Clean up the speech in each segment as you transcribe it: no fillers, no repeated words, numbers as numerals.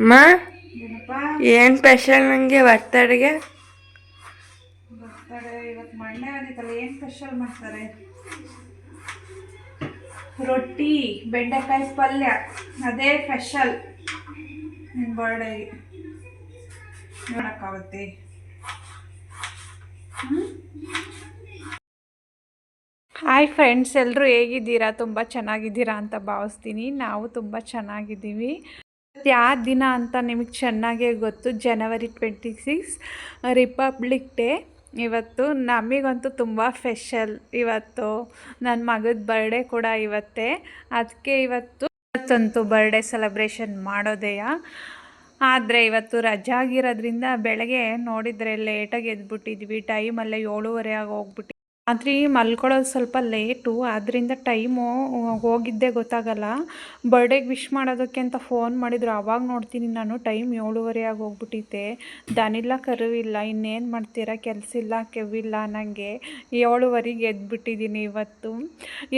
ಅಮ್ಮ ಏನು ಸ್ಪೆಷಲ್ ನನಗೆ ಬರ್ತಡೆಗೆ? ಬರ್ತಡೆ ಇವತ್ತು ಮಂಡೇ ಬಂದಿತ್ತಲ್ಲ, ಏನು ಸ್ಪೆಷಲ್ ಮಾಡ್ತಾರೆ? ರೊಟ್ಟಿ, ಬೆಂಡೆಕಾಯಿ ಪಲ್ಯ, ಅದೇ ಸ್ಪೆಷಲ್ ನಿಮ್ಮ ಬರ್ಡೇಗೆ. ನೋಡೋಕ್ಕಾಗುತ್ತೆ. ಹಾಯ್ ಫ್ರೆಂಡ್ಸ್, ಎಲ್ಲರೂ ಹೇಗಿದ್ದೀರಾ? ತುಂಬ ಚೆನ್ನಾಗಿದ್ದೀರಾ ಅಂತ ಭಾವಿಸ್ತೀನಿ. ನಾವು ತುಂಬ ಚೆನ್ನಾಗಿದ್ದೀವಿ. ಯಾವ ದಿನ ಅಂತ ನಿಮಗೆ ಚೆನ್ನಾಗೇ ಗೊತ್ತು. ಜನವರಿ 26 ರಿಪಬ್ಲಿಕ್ ಡೇ. ಇವತ್ತು ನಮಗಂತೂ ತುಂಬ ಸ್ಪೆಷಲ್. ಇವತ್ತು ನನ್ನ ಮಗದ ಬರ್ಡೇ ಕೂಡ ಇವತ್ತೇ. ಅದಕ್ಕೆ ಇವತ್ತಂತೂ ಬರ್ಡೇ ಸೆಲೆಬ್ರೇಷನ್ ಮಾಡೋದೆಯಾ. ಆದರೆ ಇವತ್ತು ರಜೆ ಆಗಿರೋದ್ರಿಂದ ಬೆಳಗ್ಗೆ ನೋಡಿದರೆ ಲೇಟಾಗಿ ಎದ್ಬಿಟ್ಟಿದ್ವಿ. ಟೈಮಲ್ಲೇ 7:30 ಆಗಿ ಹೋಗ್ಬಿಟ್ಟು ರಾತ್ರಿ ಮಲ್ಕೊಳ್ಳೋದು ಸ್ವಲ್ಪ ಲೇಟು, ಆದ್ದರಿಂದ ಟೈಮು ಹೋಗಿದ್ದೇ ಗೊತ್ತಾಗಲ್ಲ. ಬರ್ಡೇಗೆ ವಿಶ್ ಮಾಡೋದಕ್ಕೆ ಅಂತ ಫೋನ್ ಮಾಡಿದ್ರು. ಆವಾಗ ನೋಡ್ತೀನಿ ನಾನು ಟೈಮ್ 7:30 ಆಗಿ ಹೋಗ್ಬಿಟ್ಟಿದ್ದೆ. ದನಿಲ್ಲ ಕರುವಿಲ್ಲ, ಇನ್ನೇನು ಮಾಡ್ತೀರಾ, ಕೆಲಸ ಇಲ್ಲ ಕೆವ್ವಿಲ್ಲ ನನಗೆ. 7:30ಗೆ ಎದ್ಬಿಟ್ಟಿದ್ದೀನಿ. ಇವತ್ತು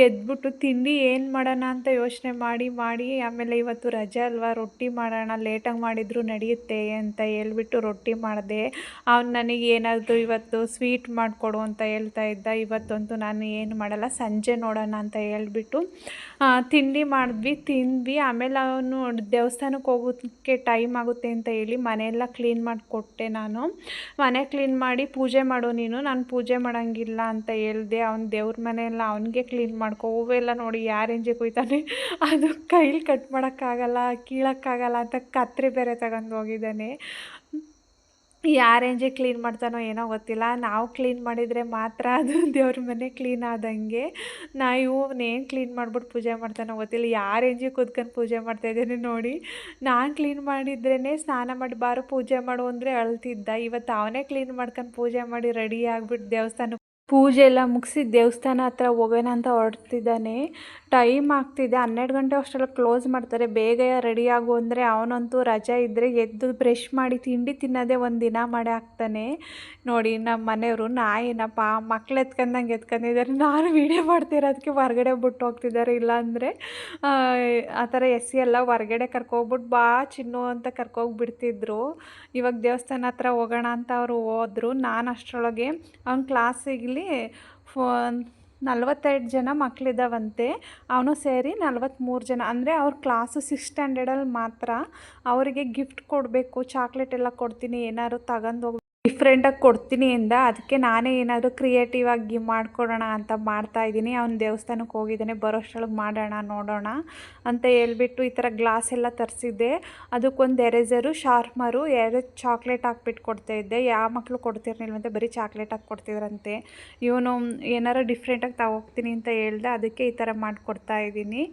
ಎದ್ಬಿಟ್ಟು ತಿಂಡಿ ಏನು ಮಾಡೋಣ ಅಂತ ಯೋಚನೆ ಮಾಡಿ ಆಮೇಲೆ ಇವತ್ತು ರಜೆ ಅಲ್ವಾ, ರೊಟ್ಟಿ ಮಾಡೋಣ, ಲೇಟಾಗಿ ಮಾಡಿದ್ರು ನಡೆಯುತ್ತೆ ಅಂತ ಹೇಳ್ಬಿಟ್ಟು ರೊಟ್ಟಿ ಮಾಡಿದೆ. ಅವ್ನು ನನಗೆ ಏನಾದರೂ ಇವತ್ತು ಸ್ವೀಟ್ ಮಾಡಿಕೊಡು ಅಂತ ಹೇಳ್ತಾ ಇದ್ದ. ಇವತ್ತಂತೂ ನಾನು ಏನು ಮಾಡಲ್ಲ, ಸಂಜೆ ನೋಡೋಣ ಅಂತ ಹೇಳ್ಬಿಟ್ಟು ತಿಂಡಿ ತಿಂದ್ವಿ. ಆಮೇಲೆ ಅವನು ದೇವಸ್ಥಾನಕ್ಕೆ ಹೋಗೋದಕ್ಕೆ ಟೈಮ್ ಆಗುತ್ತೆ ಅಂತ ಹೇಳಿ ಮನೆಯೆಲ್ಲ ಕ್ಲೀನ್ ಮಾಡಿಕೊಟ್ಟೆ. ನಾನು ಮನೆ ಕ್ಲೀನ್ ಮಾಡಿ ಪೂಜೆ ಮಾಡು ನೀನು, ನಾನು ಪೂಜೆ ಮಾಡೋಂಗಿಲ್ಲ ಅಂತ ಹೇಳಿದೆ. ಅವ್ನು ದೇವ್ರ ಮನೆಯೆಲ್ಲ ಅವನಿಗೆ ಕ್ಲೀನ್ ಮಾಡ್ಕೊ. ಹೂವೆಲ್ಲ ನೋಡಿ ಯಾವ ರೇಂಜಿಗೆ ಕೊಯ್ತಾನೆ, ಅದು ಕೈಲಿ ಕಟ್ ಮಾಡೋಕ್ಕಾಗಲ್ಲ, ಕೀಳೋಕ್ಕಾಗಲ್ಲ ಅಂತ ಕತ್ರಿ ಬೇರೆ ತಗೊಂಡು ಹೋಗಿದ್ದಾನೆ. ಯಾವ ರೇಂಜಿಗೆ ಕ್ಲೀನ್ ಮಾಡ್ತಾನೋ ಏನೋ ಗೊತ್ತಿಲ್ಲ. ನಾವು ಕ್ಲೀನ್ ಮಾಡಿದರೆ ಮಾತ್ರ ಅದು ದೇವ್ರ ಮನೆ ಕ್ಲೀನ್ ಆದಂಗೆ. ಇವನೇನು ಕ್ಲೀನ್ ಮಾಡ್ಬಿಟ್ಟು ಪೂಜೆ ಮಾಡ್ತಾನೋ ಗೊತ್ತಿಲ್ಲ. ಯಾವ ರೇಂಜಿಗೆ ಕೂತ್ಕೊಂಡು ಪೂಜೆ ಮಾಡ್ತಾಯಿದ್ದಾನೆ ನೋಡಿ. ನಾನು ಕ್ಲೀನ್ ಮಾಡಿದ್ರೇ ಸ್ನಾನ ಮಾಡಿ ಬಾರು ಪೂಜೆ ಮಾಡು ಅಂದರೆ ಅಳ್ತಿದ್ದ. ಇವತ್ತು ಅವನೇ ಕ್ಲೀನ್ ಮಾಡ್ಕೊಂಡು ಪೂಜೆ ಮಾಡಿ ರೆಡಿ ಆಗಿಬಿಟ್ಟು ದೇವಸ್ಥಾನಕ್ಕೆ ಪೂಜೆ ಎಲ್ಲ ಮುಗಿಸಿ ದೇವಸ್ಥಾನ ಹತ್ರ ಹೋಗೋಣ ಅಂತ ಹೊರಡ್ತಿದ್ದಾನೆ. ಟೈಮ್ ಆಗ್ತಿದೆ, 12 ಗಂಟೆ ಅಷ್ಟೆಲ್ಲ ಕ್ಲೋಸ್ ಮಾಡ್ತಾರೆ. ಬೇಗ ರೆಡಿ ಆಗು ಅಂದರೆ ಅವನಂತೂ ರಜೆ ಇದ್ದರೆ ಎದ್ದು ಬ್ರಷ್ ಮಾಡಿ ತಿಂಡಿ ತಿನ್ನೋದೇ ಒಂದು ದಿನ ಮಾಡಿ ಹಾಕ್ತಾನೆ. ನೋಡಿ ನಮ್ಮ ಮನೆಯವರು ನಾಯಿನಪ್ಪ ಮಕ್ಳು ಎತ್ಕೊಂಡಂಗೆ ಎತ್ಕೊಂಡಿದ್ದಾರೆ. ನಾನು ವೀಡಿಯೋ ಮಾಡ್ತಿರೋದಕ್ಕೆ ಹೊರಗಡೆ ಬಿಟ್ಟು ಹೋಗ್ತಿದ್ದಾರೆ. ಇಲ್ಲಾಂದರೆ ಆ ಥರ ಎಲ್ಲ ಹೊರಗಡೆ ಕರ್ಕೊಗ್ಬಿಟ್ಟು ಬಾ ಚಿನ್ನು ಅಂತ ಕರ್ಕೋಗ್ಬಿಡ್ತಿದ್ರು. ಇವಾಗ ದೇವಸ್ಥಾನ ಹತ್ರ ಹೋಗೋಣ ಅಂತ ಅವರು ಹೋದರು. ನಾನು ಅಷ್ಟರೊಳಗೆ ಅವ್ನ ಕ್ಲಾಸಿಗಲಿ 42 ಜನ ಮಕ್ಕಳಿದ್ದಾವಂತೆ. ಅವನು ಸೇರಿ 43 ಜನ. ಅಂದರೆ ಅವ್ರ ಕ್ಲಾಸು 6th ಸ್ಟ್ಯಾಂಡರ್ಡಲ್ಲಿ ಮಾತ್ರ. ಅವರಿಗೆ ಗಿಫ್ಟ್ ಕೊಡಬೇಕು, ಚಾಕ್ಲೇಟ್ ಎಲ್ಲ ಕೊಡ್ತೀನಿ, ಏನಾದ್ರು ತಗೊಂಡು ಡಿಫ್ರೆಂಟಾಗಿ ಕೊಡ್ತೀನಿ ಎಂದ. ಅದಕ್ಕೆ ನಾನೇ ಏನಾದರೂ ಕ್ರಿಯೇಟಿವ್ ಆಗಿ ಮಾಡಿಕೊಡೋಣ ಅಂತ ಮಾಡ್ತಾಯಿದ್ದೀನಿ. ಅವ್ನು ದೇವಸ್ಥಾನಕ್ಕೆ ಹೋಗಿದ್ದಾನೆ, ಬರೋಷ್ಟರೊಳಗೆ ಮಾಡೋಣ ನೋಡೋಣ ಅಂತ ಹೇಳ್ಬಿಟ್ಟು ಈ ಥರ ಗ್ಲಾಸ್ ಎಲ್ಲ ತರಿಸಿದ್ದೆ. ಅದಕ್ಕೊಂದು ಎರೇಸರು, ಶಾರ್ಪ್ನರು, 2 ಚಾಕ್ಲೇಟ್ ಹಾಕ್ಬಿಟ್ಟು ಕೊಡ್ತಾಯಿದ್ದೆ. ಯಾವ ಮಕ್ಕಳು ಕೊಡ್ತಿರ್ಲಿಲ್ವಂತೆ, ಬರೀ ಚಾಕ್ಲೇಟ್ ಹಾಕಿ ಕೊಡ್ತಿದ್ರಂತೆ. ಇವನು ಏನಾರು ಡಿಫ್ರೆಂಟಾಗಿ ತಗೋಗ್ತೀನಿ ಅಂತ ಹೇಳ್ದೆ. ಅದಕ್ಕೆ ಈ ಥರ ಮಾಡಿಕೊಡ್ತಾಯಿದ್ದೀನಿ.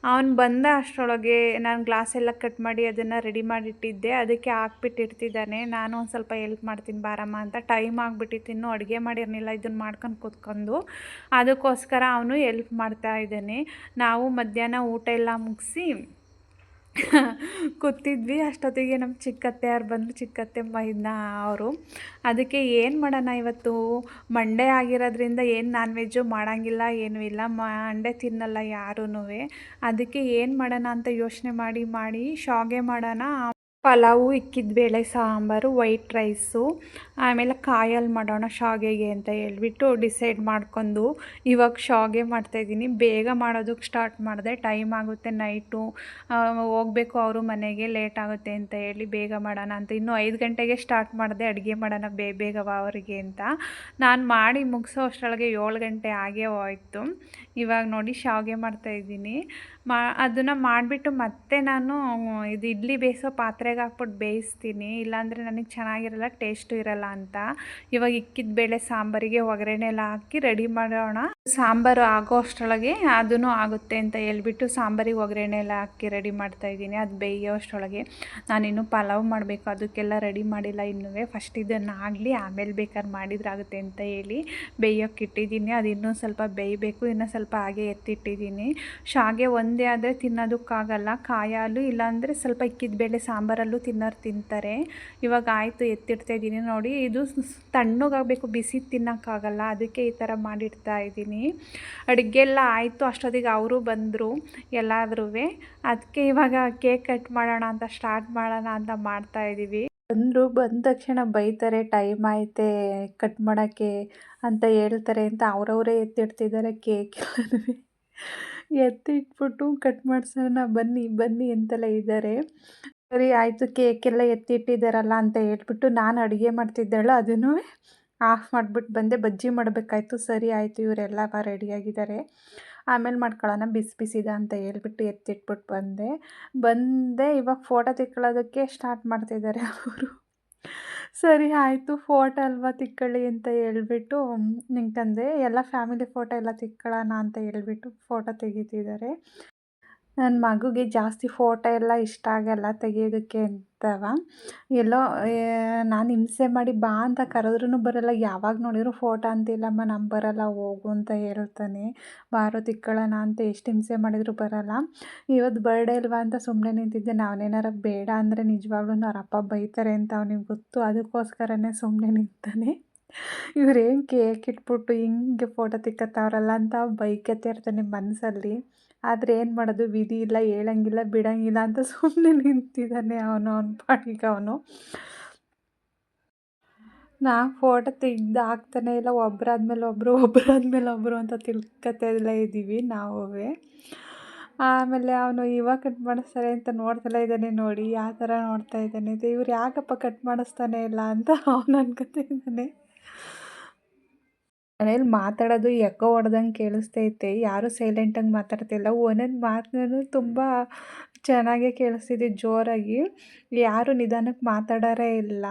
ಅವನು ಬಂದ ಅಷ್ಟರೊಳಗೆ ನಾನು ಗ್ಲಾಸ್ ಎಲ್ಲ ಕಟ್ ಮಾಡಿ ಅದನ್ನು ರೆಡಿ ಮಾಡಿಟ್ಟಿದ್ದೆ. ಅದಕ್ಕೆ ಹಾಕ್ಬಿಟ್ಟಿರ್ತಿದ್ದಾನೆ. ನಾನು ಒಂದು ಸ್ವಲ್ಪ ಹೆಲ್ಪ್ ಮಾಡ್ತೀನಿ ಬಾರಮ್ಮ ಅಂತ. ಟೈಮ್ ಆಗಿಬಿಟ್ಟಿತ್ತು, ಇನ್ನೂ ಅಡುಗೆ ಮಾಡಿರಲಿಲ್ಲ, ಇದನ್ನು ಮಾಡ್ಕೊಂಡು ಕೂತ್ಕೊಂಡು. ಅದಕ್ಕೋಸ್ಕರ ಅವನು ಹೆಲ್ಪ್ ಮಾಡ್ತಾಯಿದ್ದಾನೆ. ನಾವು ಮಧ್ಯಾಹ್ನ ಊಟ ಎಲ್ಲ ಮುಗಿಸಿ ಕೂತಿದ್ವಿ. ಅಷ್ಟೊತ್ತಿಗೆ ನಮ್ಮ ಚಿಕ್ಕತ್ತೆಯವ್ರು ಬಂದು, ಚಿಕ್ಕತ್ತೆ ಮೈದನ ಅವರು. ಅದಕ್ಕೆ ಏನು ಮಾಡೋಣ, ಇವತ್ತು ಮಂಡೇ ಆಗಿರೋದ್ರಿಂದ ಏನು ನಾನ್ ವೆಜ್ಜು ಮಾಡೋಂಗಿಲ್ಲ, ಏನೂ ಇಲ್ಲ, ಮಂಡೇ ತಿನ್ನಲ್ಲ ಯಾರೂ. ಅದಕ್ಕೆ ಏನು ಮಾಡೋಣ ಅಂತ ಯೋಚನೆ ಮಾಡಿ ಶಾವಿಗೆ ಮಾಡೋಣ, ಪಲಾವು, ಇಕ್ಕಿದ ಬೇಳೆ ಸಾಂಬಾರು, ವೈಟ್ ರೈಸು, ಆಮೇಲೆ ಕಾಯಲ್ಲಿ ಮಾಡೋಣ ಶಾವಿಗೆಗೆ ಅಂತ ಹೇಳ್ಬಿಟ್ಟು ಡಿಸೈಡ್ ಮಾಡ್ಕೊಂಡು ಇವಾಗ ಶಾವಿಗೆ ಮಾಡ್ತಾಯಿದ್ದೀನಿ. ಬೇಗ ಮಾಡೋದಕ್ಕೆ ಸ್ಟಾರ್ಟ್ ಮಾಡಿದೆ. ಟೈಮ್ ಆಗುತ್ತೆ, ನೈಟು ಹೋಗಬೇಕು ಅವರು ಮನೆಗೆ, ಲೇಟ್ ಆಗುತ್ತೆ ಅಂತ ಹೇಳಿ ಬೇಗ ಮಾಡೋಣ ಅಂತ. ಇನ್ನೂ 5 ಗಂಟೆಗೆ ಸ್ಟಾರ್ಟ್ ಮಾಡಿದೆ ಅಡುಗೆ ಮಾಡೋಣ ಬೇಗವ ಅವರಿಗೆ ಅಂತ. ನಾನು ಮಾಡಿ ಮುಗಿಸೋ ಅಷ್ಟರೊಳಗೆ 7 ಗಂಟೆ ಆಗೇ ಹೋಯಿತು. ಇವಾಗ ನೋಡಿ ಶಾವಿಗೆ ಮಾಡ್ತಾಯಿದ್ದೀನಿ. ಅದನ್ನು ಮಾಡಿಬಿಟ್ಟು ಮತ್ತೆ ನಾನು ಇದು ಇಡ್ಲಿ ಬೇಯಿಸೋ ಪಾತ್ರೆಗೆ ಹಾಕ್ಬಿಟ್ಟು ಬೇಯಿಸ್ತೀನಿ. ಇಲ್ಲಾಂದರೆ ನನಗೆ ಚೆನ್ನಾಗಿರಲ್ಲ, ಟೇಸ್ಟು ಇರಲ್ಲ ಅಂತ. ಇವಾಗ ಇಕ್ಕಿದ ಬೇಳೆ ಸಾಂಬಾರಿಗೆ ಒಗ್ಗರಣೆ ಎಲ್ಲ ಹಾಕಿ ರೆಡಿ ಮಾಡೋಣ. ಸಾಂಬಾರು ಆಗೋ ಅಷ್ಟರೊಳಗೆ ಅದೂ ಆಗುತ್ತೆ ಅಂತ ಹೇಳ್ಬಿಟ್ಟು ಸಾಂಬಾರಿಗೆ ಒಗ್ಗರಣೆ ಎಲ್ಲ ಹಾಕಿ ರೆಡಿ ಮಾಡ್ತಾಯಿದ್ದೀನಿ. ಅದು ಬೇಯೋ ಅಷ್ಟರೊಳಗೆ ನಾನಿನ್ನೂ ಪಲಾವ್ ಮಾಡಬೇಕು, ಅದಕ್ಕೆಲ್ಲ ರೆಡಿ ಮಾಡಿಲ್ಲ ಇನ್ನೂ. ಫಸ್ಟ್ ಇದನ್ನು ಆಗಲಿ, ಆಮೇಲೆ ಬೇಕಾದ್ರೆ ಮಾಡಿದ್ರಾಗುತ್ತೆ ಅಂತ ಹೇಳಿ ಬೇಯೋಕ್ಕೆ ಇಟ್ಟಿದ್ದೀನಿ. ಅದು ಇನ್ನೂ ಸ್ವಲ್ಪ ಬೇಯಬೇಕು, ಇನ್ನೂ ಸ್ವಲ್ಪ ಹಾಗೆ ಎತ್ತಿಟ್ಟಿದ್ದೀನಿ. ಶಾವಿಗೆ ಒಂದೇ ಆದರೆ ತಿನ್ನೋದಕ್ಕಾಗಲ್ಲ, ಕಾಯಾಲು ಇಲ್ಲಾಂದರೆ ಸ್ವಲ್ಪ ಇಕ್ಕಿದ ಬೇಳೆ ಸಾಂಬಾರಲ್ಲೂ ತಿನ್ನೋರು ತಿಂತಾರೆ. ಇವಾಗ ಆಯಿತು, ಎತ್ತಿಡ್ತಾಯಿದ್ದೀನಿ. ನೋಡಿ ಇದು ತಣ್ಣಗಾಗಬೇಕು, ಬಿಸಿ ತಿನ್ನೋಕ್ಕಾಗಲ್ಲ, ಅದಕ್ಕೆ ಈ ಥರ ಮಾಡಿಡ್ತಾ ಇದ್ದೀನಿ. ಇದ್ದೀನಿ. ಅಡುಗೆ ಎಲ್ಲ ಆಯಿತು, ಅಷ್ಟೊತ್ತಿಗೆ ಅವರು ಬಂದರು ಎಲ್ಲಾದ್ರೂ. ಅದಕ್ಕೆ ಇವಾಗ ಕೇಕ್ ಕಟ್ ಮಾಡೋಣ ಅಂತ ಸ್ಟಾರ್ಟ್ ಮಾಡೋಣ ಅಂತ ಮಾಡ್ತಾಯಿದ್ದೀವಿ. ಬಂದ ತಕ್ಷಣ ಬೈತಾರೆ, ಟೈಮ್ ಐತೆ ಕಟ್ ಮಾಡೋಕ್ಕೆ ಅಂತ ಹೇಳ್ತಾರೆ ಅಂತ ಅವರವರೇ ಎತ್ತಿಡ್ತಿದ್ದಾರೆ ಕೇಕ್ ಎಲ್ಲನೂ. ಎತ್ತಿಟ್ಬಿಟ್ಟು ಕಟ್ ಮಾಡಿಸೋಣ ಬನ್ನಿ ಬನ್ನಿ ಅಂತೆಲ್ಲ ಇದ್ದಾರೆ. ಸರಿ ಆಯಿತು, ಕೇಕೆಲ್ಲ ಎತ್ತಿಟ್ಟಿದ್ದಾರಲ್ಲ ಅಂತ ಹೇಳ್ಬಿಟ್ಟು ನಾನು ಅಡುಗೆ ಮಾಡ್ತಿದ್ದಾಳೆ, ಅದನ್ನು ಆಫ್ ಮಾಡಿಬಿಟ್ಟು ಬಂದೆ. ಬಜ್ಜಿ ಮಾಡಬೇಕಾಯ್ತು. ಸರಿ ಆಯಿತು, ಇವರೆಲ್ಲ ರೆಡಿಯಾಗಿದ್ದಾರೆ, ಆಮೇಲೆ ಮಾಡ್ಕೊಳ್ಳೋಣ ಬಿಸಿ ಬಿಸಿದ ಅಂತ ಹೇಳ್ಬಿಟ್ಟು ಎತ್ತಿಟ್ಬಿಟ್ಟು ಬಂದೆ. ಇವಾಗ ಫೋಟೋ ತಿಕ್ಕೊಳ್ಳೋದಕ್ಕೆ ಸ್ಟಾರ್ಟ್ ಮಾಡ್ತಿದ್ದಾರೆ ಅವರು. ಸರಿ ಆಯಿತು, ಫೋಟೋ ಅಲ್ವಾ ತಿಕ್ಕೊಳ್ಳಿ ಅಂತ ಹೇಳ್ಬಿಟ್ಟು ನಿಂತಂದೆ. ಎಲ್ಲ ಫ್ಯಾಮಿಲಿ ಫೋಟೋ ಎಲ್ಲ ತಿಕ್ಕೊಳ್ಳೋಣ ಅಂತ ಹೇಳ್ಬಿಟ್ಟು ಫೋಟೋ ತೆಗಿತಿದ್ದಾರೆ. ನನ್ನ ಮಗುಗೆ ಜಾಸ್ತಿ ಫೋಟೋ ಎಲ್ಲ ಇಷ್ಟ ಆಗಲ್ಲ ತೆಗಿಯೋದಕ್ಕೆ ಅಂತವ. ಎಲ್ಲೋ ನಾನು ಹಿಂಸೆ ಮಾಡಿ ಬಾ ಅಂತ ಕರೆದ್ರೂ ಬರಲ್ಲ. ಯಾವಾಗ ನೋಡಿದ್ರು ಫೋಟೋ ಅಂತಿಲ್ಲಮ್ಮ ನಾನು ಬರಲ್ಲ ಹೋಗು ಅಂತ ಹೇಳ್ತಾನೆ. ಬಾರೋ ತಿಕ್ಕೊಳ್ಳೋಣ ಅಂತ ಎಷ್ಟು ಹಿಂಸೆ ಮಾಡಿದರೂ ಬರಲ್ಲ. ಇವತ್ತು ಬರ್ಡೇ ಅಲ್ವಾ ಅಂತ ಸುಮ್ಮನೆ ನಿಂತಿದ್ದೆ. ನಾವೇನಾರ ಬೇಡ ಅಂದರೆ ನಿಜವಾಗ್ಲೂ ಅವ್ರ ಅಪ್ಪ ಬೈತಾರೆ ಅಂತ ಅವನಿಗೆ ಗೊತ್ತು. ಅದಕ್ಕೋಸ್ಕರನೇ ಸುಮ್ಮನೆ ನಿಂತಾನೆ. ಇವ್ರೇನು ಕೇಕ್ ಇಟ್ಬಿಟ್ಟು ಹಿಂಗೆ ಫೋಟೋ ತಿಕ್ಕತ್ತವ್ರಲ್ಲ ಅಂತ ಬೈಕತ್ತೆ ಇರ್ತಾನೆ ಮನಸ್ಸಲ್ಲಿ. ಆದರೆ ಏನು ಮಾಡೋದು, ವಿಧಿ ಇಲ್ಲ, ಹೇಳಂಗಿಲ್ಲ ಬಿಡೋಂಗಿಲ್ಲ ಅಂತ ಸುಮ್ಮನೆ ನಿಂತಿದ್ದಾನೆ ಅವನ ಪಾಡಿಗೆ ಅವನು. ನಾ ಫೋಟೋ ತೆಗ್ದು ಹಾಕ್ತಾನೆ ಇಲ್ಲ, ಒಬ್ಬರಾದ್ಮೇಲೆ ಒಬ್ಬರು ಅಂತ ತಿಳ್ಕೊತಾ ಇದ್ದೀವಿ ನಾವು. ಆಮೇಲೆ ಅವನು ಇವಾಗ ಕಟ್ ಮಾಡಿಸ್ತಾರೆ ಅಂತ ನೋಡ್ತಲೇ ಇದ್ದಾನೆ. ನೋಡಿ ಯಾವ ಥರ ನೋಡ್ತಾ ಇದ್ದಾನೆ. ಇವ್ರು ಯಾಕಪ್ಪ ಕಟ್ ಮಾಡಿಸ್ತಾನೆ ಇಲ್ಲ ಅಂತ ಅವನು ಅನ್ಕೋತಾ ಇದ್ದಾನೆ. ಮನೇಲಿ ಮಾತಾಡೋದು ಎಕೋ ಹೊಡ್ದಂಗೆ ಕೇಳಿಸ್ತೈತೆ, ಯಾರೂ ಸೈಲೆಂಟಾಗಿ ಮಾತಾಡ್ತಿಲ್ಲ. ಒಂದೊಂದು ಮಾತನ್ನು ತುಂಬ ಚೆನ್ನಾಗೇ ಕೇಳಿಸ್ತಿದೆ, ಜೋರಾಗಿ. ಯಾರೂ ನಿಧಾನಕ್ಕೆ ಮಾತಾಡೋರೇ ಇಲ್ಲ.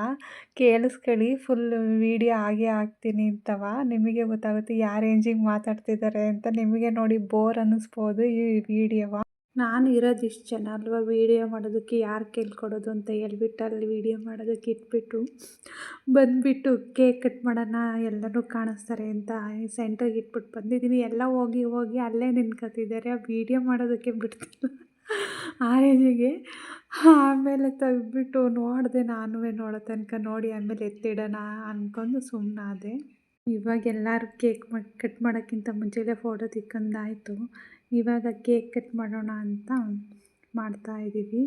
ಕೇಳಿಸ್ಕೊಳ್ಳಿ, ಫುಲ್ ವೀಡಿಯೋ ಹಾಗೆ ಹಾಕ್ತೀನಿ ಅಂತವ. ನಿಮಗೆ ಗೊತ್ತಾಗುತ್ತೆ ಯಾವ ರೇಂಜಿಗೆ ಮಾತಾಡ್ತಿದ್ದಾರೆ ಅಂತ. ನಿಮಗೆ ನೋಡಿ ಬೋರ್ ಅನ್ನಿಸ್ಬೋದು ಈ ವಿಡಿಯೋವ. ನಾನು ಇರೋದು ಇಷ್ಟು ಜನ ಅಲ್ವಾ, ವೀಡಿಯೋ ಮಾಡೋದಕ್ಕೆ ಯಾರು ಕೇಳ್ಕೊಡೋದು ಅಂತ ಹೇಳ್ಬಿಟ್ಟು ಅಲ್ಲಿ ವೀಡಿಯೋ ಮಾಡೋದಕ್ಕೆ ಇಟ್ಬಿಟ್ಟು ಬಂದುಬಿಟ್ಟು ಕೇಕ್ ಕಟ್ ಮಾಡೋಣ ಎಲ್ಲರೂ ಕಾಣಿಸ್ತಾರೆ ಅಂತ ಸೆಂಟ್ರಿಗೆ ಇಟ್ಬಿಟ್ಟು ಬಂದಿದ್ದೀನಿ. ಎಲ್ಲ ಹೋಗಿ ಅಲ್ಲೇ ನಿಂತ್ಕೊತಿದ್ದಾರೆ, ವೀಡಿಯೋ ಮಾಡೋದಕ್ಕೆ ಬಿಡ್ತಿಲ್ಲ ಆ ರೇಂಜಿಗೆ. ಆಮೇಲೆ ತೆಗ್ದುಬಿಟ್ಟು ನೋಡಿದೆ, ನಾನು ನೋಡೋ ತನಕ ನೋಡಿ ಆಮೇಲೆ ಎತ್ತಿಡೋಣ ಅಂದ್ಕೊಂಡು ಸುಮ್ಮನಾದೆ. ಇವಾಗ ಎಲ್ಲರೂ ಕೇಕ್ ಕಟ್ ಮಾಡೋಕ್ಕಿಂತ ಮುಂಚೆಲೇ ಫೋಟೋ ತಿಕ್ಕೊಂಡಾಯಿತು. ಇವಾಗ ಕೇಕ್ ಕಟ್ ಮಾಡೋಣ ಅಂತ ಮಾಡ್ತಾಯಿದ್ದೀವಿ.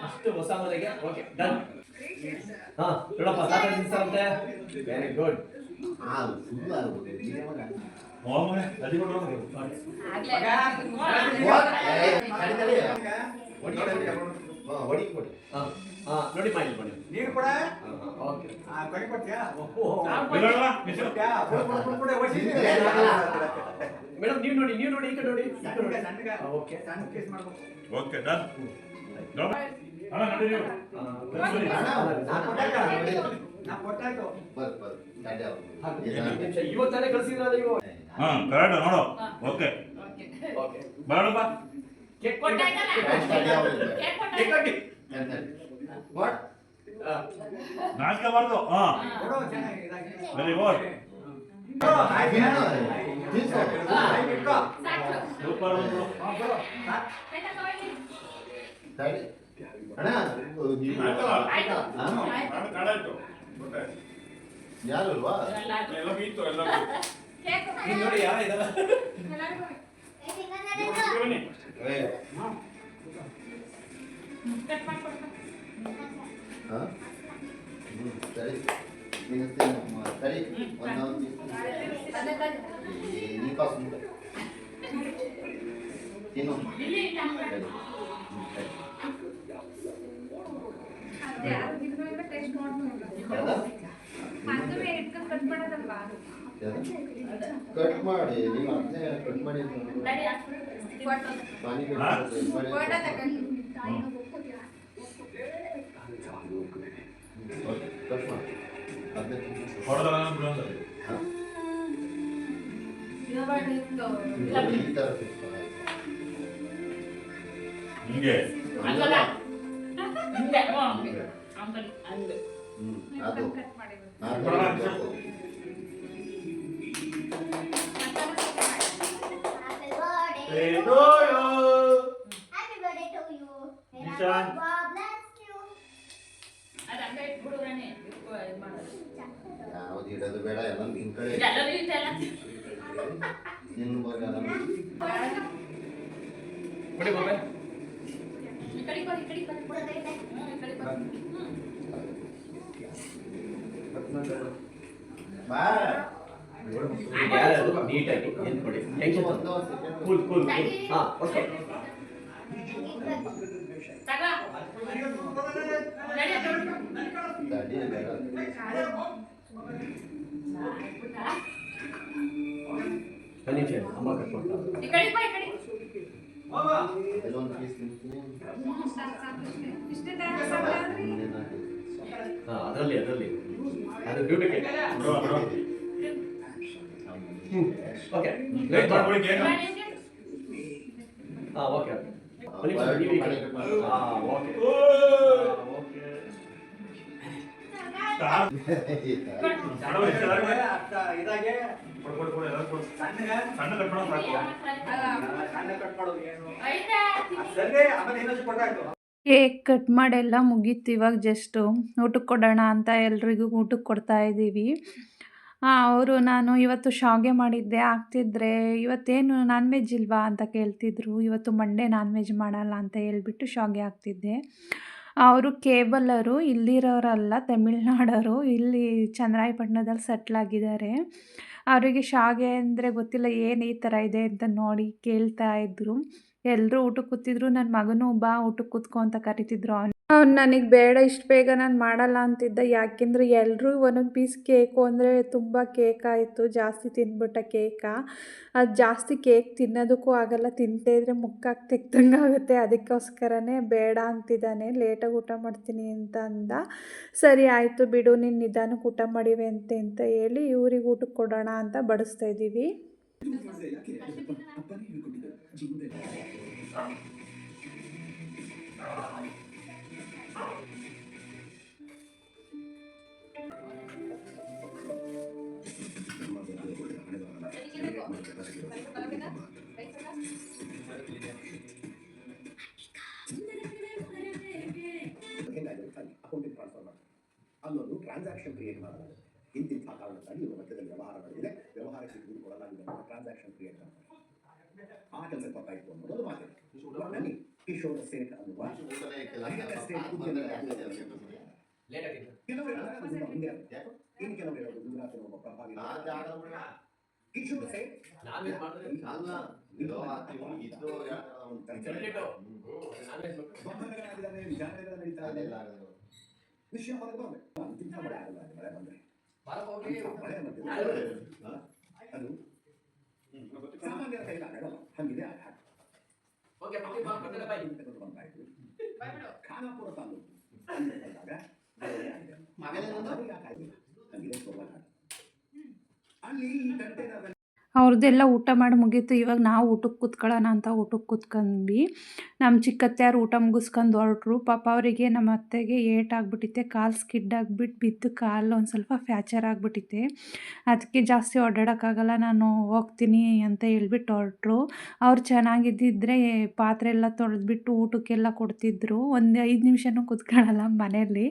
ಅಷ್ಟು ಹೊಸ ಮನೆಗೆ ಓಕೆ ಡನ್. ನೋಡಪ್ಪ ಸಾಕಂತೆ. Very good. ಹೊಡಿ ಹೊಡಿ. ನೋಡಿ ಮಾಡಿ ಮಾಡಿ. ನೀರು ಕೂಡ ಓಕೆ. ಕೈ ಕೊಡ್ತೀಯಾ ಮೇಡಮ್ ನೀವು ನೋಡಿ ಈ ಕಡೆ ನೋಡಿ. ಓಕೆ ಸಣ್ಣ ಕೇಸ್ ಮಾಡ್ಬೇಕು. Okay done. ಅಣ್ಣ ನಡಿ ನೀವು. ನಾ ಕೊಟ್ಟಾಯ್ತು. ಬರ್ ಬರ್ ಗಾಡಿ ಅವ್ರು. ಇವಾಗ ತಾನೇ ಕಳ್ಸಿದ್ರ ನೀವು. ಹಾ ಕರೆಕ್ಟ್ ನೋಡು. ಓಕೆ ಓಕೆ ಬರೋಣ ಕೇಕ್ ಗಾಡಿ ಅವ್ರು ಇದ್ದಾರೆ. ಕೊಟ್ಟಿ. ವಾಟ್? ನಾಚ್ಕೋಬಾರ್ದು. ಹಾ ಕೊಡು ಚೆನ್ನಾಗಿ ಇದಾಗಿ. Very good. ಸೂಪರ್ ಕೊಡು. ಗಾಡಿ ಅಣ್ಣ ನೀವು ಕಾಡಾಯ್ತು ಯಾರು ಅಲ್ವಾ? ಎಲ್ಲ ಬೀತು ಎಲ್ಲ ನೀವು ನೋಡಿ ಯಾರ ಇದಲ್ಲ. ಬನ್ನಿ. ಸರಿ ನಿಲ್ಲಿಸ್ತೀನಿ. ಸರಿ ಒಂದೊಂದು ನೀ ಕಾಸು ತಿನ್ನು. ಕಟ್ ಮಾಡಿ ನೀವು ಅದನ್ನೇ ಕಟ್ ಮಾಡಿ ಪಾನಿ ಕಟ್ ಮಾಡಿ ಅದನ್ನೇ ಹೊಡೆದ ಬಿಡೋದು ಈ ಥರ ಹಿಂಗೆ ಅದು Happy birthday to you. May Nishan. God bless you. ಯಾವ್ದು ಇಡೋದು ಬೇಡ ಎಲ್ಲ ನಿನ್ ಕಡೆ ನಿನ್ನ ಬಗ್ಗೆ ಕೊಡಿ ಮೊಬೈಲ್. ಬಾ ನೀಟಾಗಿ ಏನು ಕೊಡಿ. ಟೆನ್ಷನ್ ಕೂಲ್ ಕೂಲ್ ಹಾಂ ಓಕೆ. ಗಾಡಿ ಬೇಡ ನಿಮಿಷ ಅಮ್ಮ ಕಟ್ಕೊಡ್ತಾರೆ. ಎಲ್ಲೊಂದು ಪೀಸ್ ತಿಂತೀನಿ. ಹಾಂ ಅದರಲ್ಲಿ ಅದು ಬ್ಯೂಟಿ ಕೇಕ್. ಓಕೆ ವೇಟ್ ಮಾಡ್ಕೊಳ್ಳಿ ಕೇಕ್. ಹಾಂ ಓಕೆ ಓಕೆ ಹಾಂ ಓಕೆ ಇದಾಗೆ ಸಣ್ಣ ಕಟ್ ಮಾಡೋ ಸಾಕು. ಸಣ್ಣ ಕಟ್ ಮಾಡೋದು ಏನು ಸರಿ ಆಮೇಲೆ ಇನ್ನೊಂದು ಕೊಟ್ಟಾಯ್ತು. ಕೇಕ್ ಕಟ್ ಮಾಡೆಲ್ಲ ಮುಗೀತು. ಇವಾಗ ಜಸ್ಟು ಊಟಕ್ಕೆ ಕೊಡೋಣ ಅಂತ ಎಲ್ರಿಗೂ ಊಟಕ್ಕೆ ಕೊಡ್ತಾ ಇದ್ದೀವಿ. ಅವರು ನಾನು ಇವತ್ತು ಶಾವಿಗೆ ಮಾಡಿದ್ದೆ ಆಗ್ತಿದ್ರೆ ಇವತ್ತೇನು ನಾನ್ ವೆಜ್ ಇಲ್ವಾ ಅಂತ ಕೇಳ್ತಿದ್ರು. ಇವತ್ತು ಮಂಡೇ ನಾನ್ ವೆಜ್ ಮಾಡಲ್ಲ ಅಂತ ಹೇಳ್ಬಿಟ್ಟು ಶಾವಿಗೆ ಹಾಕ್ತಿದ್ದೆ. ಅವರು ಕೇಬಲರು, ಇಲ್ಲಿರೋರಲ್ಲ, ತಮಿಳ್ನಾಡವರು. ಇಲ್ಲಿ ಚನ್ನರಾಯಪಟ್ಟಣದಲ್ಲಿ ಸೆಟ್ಲಾಗಿದ್ದಾರೆ. ಅವರಿಗೆ ಶಾವಿಗೆ ಅಂದರೆ ಗೊತ್ತಿಲ್ಲ, ಏನು ಈ ಥರ ಇದೆ ಅಂತ ನೋಡಿ ಕೇಳ್ತಾ ಇದ್ದರು. ಎಲ್ಲರೂ ಊಟಕ್ಕೆ ಕೂತಿದ್ರು. ನನ್ನ ಮಗನೂ ಬಾ ಊಟಕ್ಕೆ ಕೂತ್ಕೊ ಅಂತ ಕರಿತಿದ್ರು. ಅವ್ನು ನನಗೆ ಬೇಡ, ಇಷ್ಟು ಬೇಗ ನಾನು ಮಾಡಲ್ಲ ಅಂತಿದ್ದ. ಯಾಕೆಂದರೆ ಎಲ್ಲರೂ ಒಂದೊಂದು ಪೀಸ್ ಕೇಕು ಅಂದರೆ ತುಂಬ ಕೇಕ್ ಆಯಿತು. ಜಾಸ್ತಿ ತಿಂದ್ಬಿಟ್ಟ ಕೇಕ. ಅದು ಜಾಸ್ತಿ ಕೇಕ್ ತಿನ್ನೋದಕ್ಕೂ ಆಗಲ್ಲ, ತಿಂತೇ ಇದ್ದರೆ ಮುಕ್ಕಾಗಿ ತೆಗ್ದಂಗೆ ಆಗುತ್ತೆ. ಅದಕ್ಕೋಸ್ಕರನೇ ಬೇಡ ಅಂತಿದ್ದಾನೆ. ಲೇಟಾಗಿ ಊಟ ಮಾಡ್ತೀನಿ ಅಂತ ಅಂದ. ಸರಿ ಆಯಿತು ಬಿಡು, ನೀನು ನಿಧಾನಕ್ಕೆ ಊಟ ಮಾಡಿವೆ ಅಂತ ಹೇಳಿ ಇವ್ರಿಗೆ ಊಟಕ್ಕೆ ಕೊಡೋಣ ಅಂತ ಬಡಿಸ್ತಾ ಇದ್ದೀವಿ. ಅಕೌಂಟಿಂಗ್ ಟ್ರಾನ್ಸ್ಫರ್ ಮಾಡ್ತಾರೆ. ಅಲ್ಲೊಂದು ಟ್ರಾನ್ಸಾಕ್ಷನ್ ಕ್ರಿಯೇಟ್ ಮಾಡಬಹುದು. ಇಂತಿಂಥ ಕಾರಣಕ್ಕಾಗಿ ಇವರು ಮಧ್ಯದಲ್ಲಿ ವ್ಯವಹಾರ ನಡೆದಿದೆ, ವ್ಯವಹಾರಕ್ಕೆ ದುಡ್ಡು ಕೊಡಲಾಗಿದೆ ಅಂತ ಟ್ರಾನ್ಸಾಕ್ಷನ್ ಕ್ರಿಯೇಟ್ ಮಾಡ್ತಾರೆ. ಆ ಕೆಲಸ ಗೊತ್ತಾಯಿತು ಅನ್ನೋದು ಮಾತಿದೆ. ನನಗೆ ಕಿಶೋರ್ ಸೇಠ್ ಅನ್ನುವ ಕೆಲವರು ಮುಂದೆ ಇನ್ನು ಕೆಲವರು ಗುಜರಾತಿನ ಒಬ್ಬ ಪ್ರಭಾವಿ ಕಿಶೋರ್ ಸೇಠ್ ಇದು ಇದ್ದು ಗೊಂದಲಗಳಾಗಿದ್ದಾವೆ, ವಿಚಾರಗಳು ನಡೀತಾ ಇದೆ. ಅದೆಲ್ಲ ಆಗಲ್ಲ. ವಿಷಯ ಹೊರಗೆ ಬರಬೇಕು. ಅಂತಿಂತ ಮಳೆ ಆಗಲ್ಲ, ಮಳೆ ಬಂದ್ರೆ ಮಳೆ ಬಂದಿದೆ. ಅದು ಸಾಮಾನ್ಯರ ಕೈಲಿ ಆಗಲ್ಲ, ಹಂಗಿದೆ ಆಗ ಬಂದಾಯ್ತು. ಖಾನಾಪುರ ತಾಲೂಕು ಬಂದಾಗ ಹಂಗಿದೆ ಸೋಮನಾಥ. ಅಲ್ಲಿ ಈ ಕಂಟೈನರ್ ಅವ್ರದ್ದೆಲ್ಲ ಊಟ ಮಾಡಿ ಮುಗೀತು. ಇವಾಗ ನಾವು ಊಟಕ್ಕೆ ಕೂತ್ಕೊಳ್ಳೋಣ ಅಂತ ಊಟಕ್ಕೆ ಕೂತ್ಕೊಂಡ್ವಿ. ನಮ್ಮ ಚಿಕ್ಕತ್ತೆಯರು ಊಟ ಮುಗಿಸ್ಕೊಂಡು ಹೊರಟ್ರು. ಪಾಪ ಅವರಿಗೆ ನಮ್ಮ ಅತ್ತೆಗೆ ಏಟಾಗ್ಬಿಟ್ಟಿತ್ತೆ, ಕಾಲು ಸ್ಕಿಡ್ ಆಗಿಬಿಟ್ಟು ಬಿದ್ದು ಕಾಲು ಒಂದು ಸ್ವಲ್ಪ ಫ್ರ್ಯಾಕ್ಚರ್ ಆಗಿಬಿಟ್ಟಿತ್ತೆ. ಅದಕ್ಕೆ ಜಾಸ್ತಿ ಓಡಾಡೋಕ್ಕಾಗಲ್ಲ, ನಾನು ಹೋಗ್ತೀನಿ ಅಂತ ಹೇಳ್ಬಿಟ್ಟು ಹೊರಟ್ರು. ಅವ್ರು ಚೆನ್ನಾಗಿದ್ದಿದ್ರೆ ಪಾತ್ರೆ ಎಲ್ಲ ತೊಳೆದ್ಬಿಟ್ಟು ಊಟಕ್ಕೆಲ್ಲ ಕೊಡ್ತಿದ್ರು. ಒಂದು 5 ನಿಮಿಷನೂ ಕೂತ್ಕೊಳ್ಳಲ್ಲ ಮನೆಯಲ್ಲಿ,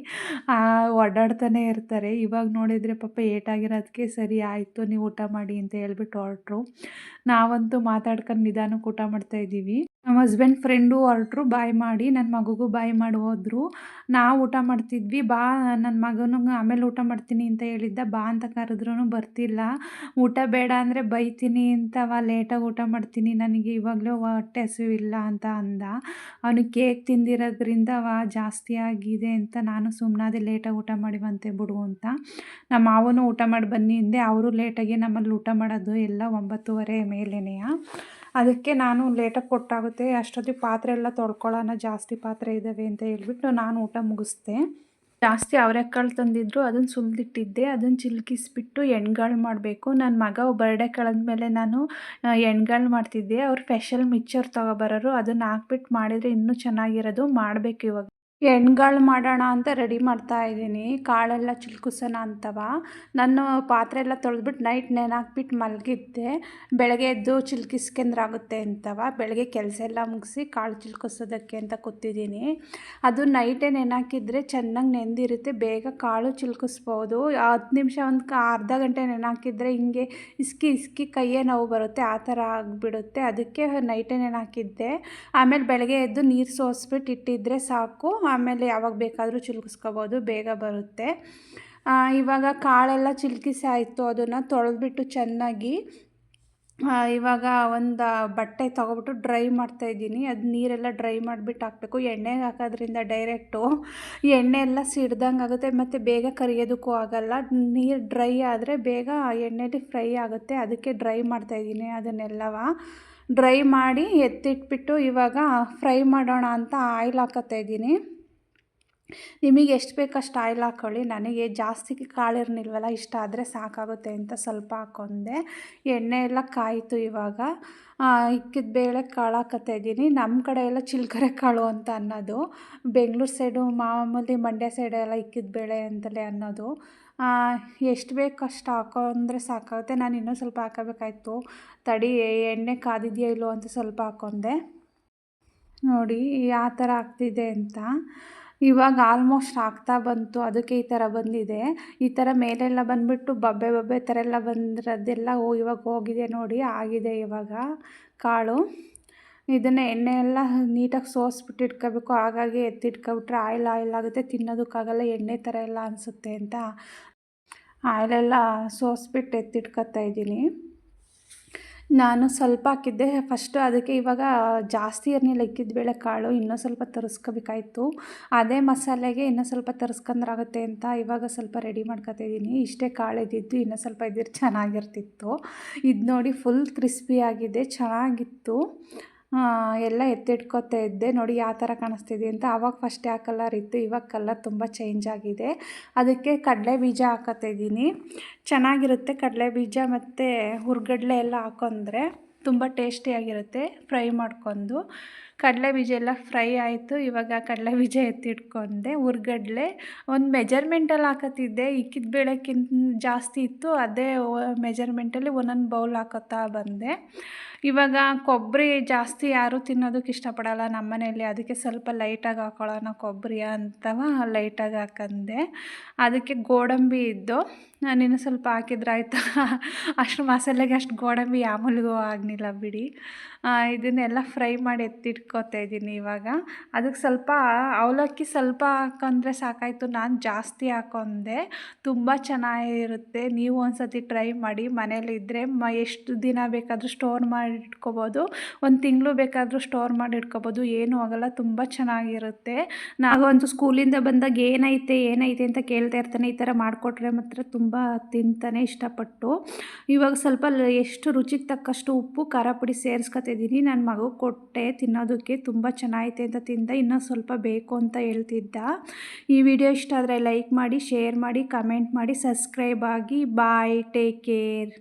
ಓಡಾಡ್ತಾನೆ ಇರ್ತಾರೆ. ಇವಾಗ ನೋಡಿದರೆ ಪಾಪ ಏಟಾಗಿರೋದಕ್ಕೆ ಸರಿ ಆಯಿತು ನೀವು ಊಟ ಮಾಡಿ ಅಂತ ಹೇಳ್ಬಿಟ್ಟು ಹೊರಟ್ರು. ನಾವಂತೂ ಮಾತಾಡ್ಕೊಂಡು ನಿಧಾನಕ್ಕೆ ಊಟ ಮಾಡ್ತಾಯಿದ್ದೀವಿ. ನಮ್ಮ ಹಸ್ಬೆಂಡ್ ಫ್ರೆಂಡು ಹೊರಟ್ರು, ಬಾಯ್ ಮಾಡಿ ನನ್ನ ಮಗುಗೂ ಬಾಯ್ ಮಾಡಿ ಹೋದ್ರು. ನಾವು ಊಟ ಮಾಡ್ತಿದ್ವಿ. ಬಾ ನನ್ನ ಮಗನಿಗೆ ಆಮೇಲೆ ಊಟ ಮಾಡ್ತೀನಿ ಅಂತ ಹೇಳಿದ್ದ, ಬಾ ಅಂತ ಕರೆದ್ರೂ ಬರ್ತಿಲ್ಲ. ಊಟ ಬೇಡ ಅಂದರೆ ಬೈತೀನಿ ಅಂತವ, ಲೇಟಾಗಿ ಊಟ ಮಾಡ್ತೀನಿ, ನನಗೆ ಇವಾಗಲೂ ಹೊಟ್ಟೆ ಹಸಿವಿಲ್ಲ ಅಂತ ಅಂದ. ಅವನಿಗೆ ಕೇಕ್ ತಿಂದಿರೋದ್ರಿಂದ ಜಾಸ್ತಿ ಆಗಿದೆ ಅಂತ ನಾನು ಸುಮ್ಮನಾದೆ, ಲೇಟಾಗಿ ಊಟ ಮಾಡಿವಂತೆ ಬಿಡು ಅಂತ. ನಮ್ಮ ಮಾವನು ಊಟ ಮಾಡಿ ಬನ್ನಿ ಅಂದೆ, ಅವರು ಲೇಟಾಗಿ ನಮ್ಮಲ್ಲಿ ಊಟ ಮಾಡೋದು ಎಲ್ಲ 9:30 ಮೇಲೇನೆಯ. ಅದಕ್ಕೆ ನಾನು ಲೇಟಾಗಿ ಕೊಟ್ಟಾಗುತ್ತೆ, ಅಷ್ಟೊತ್ತಿಗೆ ಪಾತ್ರೆ ಎಲ್ಲ ತೊಳ್ಕೊಳ್ಳೋಣ, ಜಾಸ್ತಿ ಪಾತ್ರೆ ಇದ್ದಾವೆ ಅಂತ ಹೇಳ್ಬಿಟ್ಟು ನಾನು ಊಟ ಮುಗಿಸ್ದೆ. ಜಾಸ್ತಿ ಅವರೆಕಾಳು ತಂದಿದ್ರು, ಅದನ್ನು ಸುಲಿದಿಟ್ಟಿದ್ದೆ. ಅದನ್ನು ಚಿಲ್ಕಿಸ್ಬಿಟ್ಟು ಎಣ್ಗಾಳು ಮಾಡಬೇಕು. ನನ್ನ ಮಗ ಬರ್ಡೇ ಕಳೆದ್ಮೇಲೆ ನಾನು ಎಣ್ಗಾಳು ಮಾಡ್ತಿದ್ದೆ. ಅವ್ರು ಸ್ಪೆಷಲ್ ಮಿಕ್ಚರ್ ತೊಗೊಬರೋರು, ಅದನ್ನು ಹಾಕ್ಬಿಟ್ಟು ಮಾಡಿದರೆ ಇನ್ನೂ ಚೆನ್ನಾಗಿರೋದು. ಮಾಡಬೇಕು ಇವಾಗ. ಎಣ್ಗಾಳು ಮಾಡೋಣ ಅಂತ ರೆಡಿ ಮಾಡ್ತಾಯಿದ್ದೀನಿ. ಕಾಳೆಲ್ಲ ಚಿಲ್ಕಿಸೋಣ ಅಂತವ. ನಾನು ಪಾತ್ರೆ ಎಲ್ಲ ತೊಳೆದ್ಬಿಟ್ಟು ನೈಟ್ ನೆನೆಹಾಕ್ಬಿಟ್ಟು ಮಲಗಿದ್ದೆ. ಬೆಳಗ್ಗೆ ಎದ್ದು ಚಿಲ್ಕಿಸ್ಕೊಂಡ್ರಾಗುತ್ತೆ ಅಂತವ. ಬೆಳಗ್ಗೆ ಕೆಲಸ ಎಲ್ಲ ಮುಗಿಸಿ ಕಾಳು ಚಿಲ್ಕಿಸೋದಕ್ಕೆ ಅಂತ ಕೂತಿದ್ದೀನಿ. ಅದು ನೈಟೇ ನೆನೆಹಾಕಿದ್ರೆ ಚೆನ್ನಾಗಿ ನೆಂದಿರುತ್ತೆ, ಬೇಗ ಕಾಳು ಚಿಲ್ಕಿಸ್ಬೋದು. 10 ನಿಮಿಷ ಒಂದು ಅರ್ಧ ಗಂಟೆ ನೆನೆಹಾಕಿದ್ರೆ ಹಿಂಗೆ ಇಸ್ಕಿ ಕೈಯೇ ನೋವು ಬರುತ್ತೆ, ಆ ಥರ ಆಗಿಬಿಡುತ್ತೆ. ಅದಕ್ಕೆ ನೈಟೇ ನೆನೆಹಾಕಿದ್ದೆ. ಆಮೇಲೆ ಬೆಳಗ್ಗೆ ಎದ್ದು ನೀರು ಸೋಸ್ಬಿಟ್ಟು ಇಟ್ಟಿದ್ರೆ ಸಾಕು, ಆಮೇಲೆ ಯಾವಾಗ ಬೇಕಾದರೂ ಚಿಲ್ಕಿಸ್ಕೋಬೋದು, ಬೇಗ ಬರುತ್ತೆ. ಇವಾಗ ಕಾಳೆಲ್ಲ ಚಿಲ್ಕಿಸಿ ಆಯಿತು, ಅದನ್ನು ತೊಳೆದ್ಬಿಟ್ಟು ಚೆನ್ನಾಗಿ ಇವಾಗ ಒಂದು ಬಟ್ಟೆ ತೊಗೊಬಿಟ್ಟು ಡ್ರೈ ಮಾಡ್ತಾಯಿದ್ದೀನಿ. ಅದು ನೀರೆಲ್ಲ ಡ್ರೈ ಮಾಡಿಬಿಟ್ಟು ಹಾಕಬೇಕು. ಎಣ್ಣೆಗೆ ಹಾಕೋದ್ರಿಂದ ಡೈರೆಕ್ಟು ಎಣ್ಣೆ ಎಲ್ಲ ಸಿಡ್ದಂಗೆ ಆಗುತ್ತೆ, ಮತ್ತು ಬೇಗ ಕರಿಯೋದಕ್ಕೂ ಆಗೋಲ್ಲ. ನೀರು ಡ್ರೈ ಆದರೆ ಬೇಗ ಎಣ್ಣೆಲಿ ಫ್ರೈ ಆಗುತ್ತೆ, ಅದಕ್ಕೆ ಡ್ರೈ ಮಾಡ್ತಾಯಿದ್ದೀನಿ. ಅದನ್ನೆಲ್ಲವ ಡ್ರೈ ಮಾಡಿ ಎತ್ತಿಟ್ಬಿಟ್ಟು ಇವಾಗ ಫ್ರೈ ಮಾಡೋಣ ಅಂತ ಆಯಿಲ್ ಹಾಕತ್ತಾಯಿದ್ದೀನಿ. ನಿಮಗೆ ಎಷ್ಟು ಬೇಕೋ ಅಷ್ಟು ಆಯಿಲ್ ಹಾಕ್ಕೊಳ್ಳಿ. ನನಗೆ ಜಾಸ್ತಿ ಕಾಳಿರ್ನಿಲ್ವಲ್ಲ, ಇಷ್ಟ ಆದರೆ ಸಾಕಾಗುತ್ತೆ ಅಂತ ಸ್ವಲ್ಪ ಹಾಕ್ಕೊಂಡೆ. ಎಣ್ಣೆ ಎಲ್ಲ ಕಾಯಿತು. ಇವಾಗ ಇಕ್ಕಿದ ಬೇಳೆ ಕಾಳು ಹಾಕತ್ತಾಯಿದ್ದೀನಿ. ನಮ್ಮ ಕಡೆ ಎಲ್ಲ ಚಿಲ್ಕರೆ ಕಾಳು ಅಂತ ಅನ್ನೋದು, ಬೆಂಗಳೂರು ಸೈಡು ಮಾಮೂಲಿ ಮಂಡ್ಯ ಸೈಡೆಲ್ಲ ಇಕ್ಕಿದ ಬೇಳೆ ಅಂತಲೇ ಅನ್ನೋದು. ಎಷ್ಟು ಬೇಕು ಅಷ್ಟು ಹಾಕೊಂಡ್ರೆ ಸಾಕಾಗುತ್ತೆ. ನಾನು ಇನ್ನೂ ಸ್ವಲ್ಪ ಹಾಕೋಬೇಕಾಯ್ತು, ತಡಿ ಎಣ್ಣೆ ಕಾದಿದೆಯೋ ಇಲ್ಲೋ ಅಂತ ಸ್ವಲ್ಪ ಹಾಕ್ಕೊಂಡೆ. ನೋಡಿ ಯಾವ ಥರ ಆಗ್ತಿದೆ ಅಂತ. ಇವಾಗ ಆಲ್ಮೋಸ್ಟ್ ಆಗ್ತಾ ಬಂತು, ಅದಕ್ಕೆ ಈ ಥರ ಬಂದಿದೆ. ಈ ಥರ ಮೇಲೆಲ್ಲ ಬಂದುಬಿಟ್ಟು ಬಬ್ಬೆ ಥರ ಎಲ್ಲ ಬಂದಿರೋದೆಲ್ಲ ಇವಾಗ ಹೋಗಿದೆ ನೋಡಿ, ಆಗಿದೆ ಇವಾಗ ಕಾಳು. ಇದನ್ನು ಎಣ್ಣೆ ಎಲ್ಲ ನೀಟಾಗಿ ಸೋಸ್ಬಿಟ್ಟು ಇಟ್ಕೋಬೇಕು. ಹಾಗಾಗಿ ಎತ್ತಿಟ್ಕೊಬಿಟ್ರೆ ಆಯಿಲ್ ಆಗುತ್ತೆ, ತಿನ್ನೋದಕ್ಕಾಗಲ್ಲ, ಎಣ್ಣೆ ಥರ ಎಲ್ಲ ಅನಿಸುತ್ತೆ ಅಂತ ಆಯಿಲೆಲ್ಲ ಸೋಸ್ಬಿಟ್ಟು ಎತ್ತಿಟ್ಕೊತಾಯಿದ್ದೀನಿ. ನಾನು ಸ್ವಲ್ಪ ಹಾಕಿದ್ದೆ ಫಸ್ಟು, ಅದಕ್ಕೆ ಇವಾಗ ಜಾಸ್ತಿ ಇರಲಿಲ್ಲ ಇಕ್ಕಿದ ಬೇಳೆ ಕಾಳು, ಇನ್ನೂ ಸ್ವಲ್ಪ ತರಿಸ್ಕೋಬೇಕಾಯ್ತು. ಅದೇ ಮಸಾಲೆಗೆ ಇನ್ನೂ ಸ್ವಲ್ಪ ತರಿಸ್ಕೊಂಡ್ರಾಗುತ್ತೆ ಅಂತ ಇವಾಗ ಸ್ವಲ್ಪ ರೆಡಿ ಮಾಡ್ಕೊತಾಯಿದ್ದೀನಿ. ಇಷ್ಟೇ ಕಾಳು ಇದ್ದಿದ್ದು, ಇನ್ನೂ ಸ್ವಲ್ಪ ಇದ್ದಿದ್ದು ಚೆನ್ನಾಗಿರ್ತಿತ್ತು. ಇದು ನೋಡಿ ಫುಲ್ ಕ್ರಿಸ್ಪಿ ಆಗಿದೆ, ಚೆನ್ನಾಗಿತ್ತು. ಎಲ್ಲ ಎತ್ತಿಟ್ಕೊತಾ ಇದ್ದೆ. ನೋಡಿ ಯಾವ ಥರ ಕಾಣಿಸ್ತಿದೆ ಅಂತ. ಆವಾಗ ಫಸ್ಟ್ ಯಾವ ಕಲರ್ ಇತ್ತು, ಇವಾಗ ಕಲರ್ ತುಂಬ ಚೇಂಜ್ ಆಗಿದೆ. ಅದಕ್ಕೆ ಕಡಲೆ ಬೀಜ ಹಾಕತ್ತಾಯಿದ್ದೀನಿ. ಚೆನ್ನಾಗಿರುತ್ತೆ ಕಡಲೆ ಬೀಜ ಮತ್ತು ಹುರ್ಗಡ್ಲೆ ಎಲ್ಲ ಹಾಕೊಂಡ್ರೆ ತುಂಬ ಟೇಸ್ಟಿಯಾಗಿರುತ್ತೆ. ಫ್ರೈ ಮಾಡ್ಕೊಂಡು ಕಡಲೆ ಬೀಜ ಎಲ್ಲ ಫ್ರೈ ಆಯಿತು. ಇವಾಗ ಕಡಲೆ ಬೀಜ ಎತ್ತಿಟ್ಕೊಂಡೆ. ಹುರ್ಗಡ್ಲೆ ಒಂದು ಮೆಜರ್ಮೆಂಟಲ್ಲಿ ಹಾಕತ್ತಿದ್ದೆ, ಇಕ್ಕಿದ ಬೇಳೆಕ್ಕಿಂತ ಜಾಸ್ತಿ ಇತ್ತು, ಅದೇ ಮೆಜರ್ಮೆಂಟಲ್ಲಿ ಒಂದೊಂದು ಬೌಲ್ ಹಾಕೋತಾ ಬಂದೆ. ಇವಾಗ ಕೊಬ್ಬರಿ ಜಾಸ್ತಿ ಯಾರೂ ತಿನ್ನೋದಕ್ಕೆ ಇಷ್ಟಪಡಲ್ಲ ನಮ್ಮ ಮನೆಯಲ್ಲಿ, ಅದಕ್ಕೆ ಸ್ವಲ್ಪ ಲೈಟಾಗಿ ಹಾಕೊಳ್ಳೋಣ ಕೊಬ್ಬರಿ ಅಂತವ ಲೈಟಾಗಿ ಹಾಕಂಡೆ. ಅದಕ್ಕೆ ಗೋಡಂಬಿ ಇದ್ದು, ನಾನಿನ್ನು ಸ್ವಲ್ಪ ಹಾಕಿದ್ರೆ ಆಯಿತಾ, ಅಷ್ಟು ಮಸಾಲೆಗೆ ಅಷ್ಟು ಗೋಡಂಬಿ ಯಾಮೂಲಿಗೂ ಆಗಲಿಲ್ಲ ಬಿಡಿ. ಇದನ್ನೆಲ್ಲ ಫ್ರೈ ಮಾಡಿ ಎತ್ತಿಟ್ಕೊಂಡು ಇಟ್ಕೋತಾ ಇದ್ದೀನಿ ಇವಾಗ. ಅದಕ್ಕೆ ಸ್ವಲ್ಪ ಅವಲಕ್ಕಿ ಸ್ವಲ್ಪ ಹಾಕೊಂಡ್ರೆ ಸಾಕಾಯಿತು, ನಾನು ಜಾಸ್ತಿ ಹಾಕೊಂಡೆ. ತುಂಬ ಚೆನ್ನಾಗಿರುತ್ತೆ. ನೀವು ಒಂದ್ಸತಿ ಟ್ರೈ ಮಾಡಿ. ಮನೇಲಿದ್ದರೆ ಎಷ್ಟು ದಿನ ಬೇಕಾದರೂ ಸ್ಟೋರ್ ಮಾಡಿ ಇಟ್ಕೋಬೋದು, 1 ತಿಂಗಳು ಬೇಕಾದರೂ ಸ್ಟೋರ್ ಮಾಡಿ ಇಟ್ಕೋಬೋದು, ಏನೂ ಆಗೋಲ್ಲ, ತುಂಬ ಚೆನ್ನಾಗಿರುತ್ತೆ. ನಾವಂತೂ ಸ್ಕೂಲಿಂದ ಬಂದಾಗ ಏನೈತೆ ಅಂತ ಕೇಳ್ತಾ ಇರ್ತಾನೆ. ಈ ಥರ ಮಾಡಿಕೊಟ್ರೆ ಮಾತ್ರ ತುಂಬ ತಿಂತಾನೆ ಇಷ್ಟಪಟ್ಟು. ಇವಾಗ ಸ್ವಲ್ಪ ಎಷ್ಟು ರುಚಿಗೆ ತಕ್ಕಷ್ಟು ಉಪ್ಪು ಖಾರ ಪುಡಿ ಸೇರಿಸ್ಕೊತಿದ್ದೀನಿ. ನನ್ನ ಮಗು ಕೊಟ್ಟೆ ತಿನ್ನೋದಕ್ಕೆ, ತುಂಬ ಚೆನ್ನಾಗೈತೆ ಅಂತ ತಿಂದ. ಇನ್ನೂ ಸ್ವಲ್ಪ ಬೇಕು ಅಂತ ಹೇಳ್ತಿದ್ದ. ಈ ವಿಡಿಯೋ ಇಷ್ಟ ಆದರೆ ಲೈಕ್ ಮಾಡಿ, ಶೇರ್ ಮಾಡಿ, ಕಮೆಂಟ್ ಮಾಡಿ, ಸಬ್ಸ್ಕ್ರೈಬ್ ಆಗಿ. ಬಾಯ್, ಟೇಕ್ ಕೇರ್.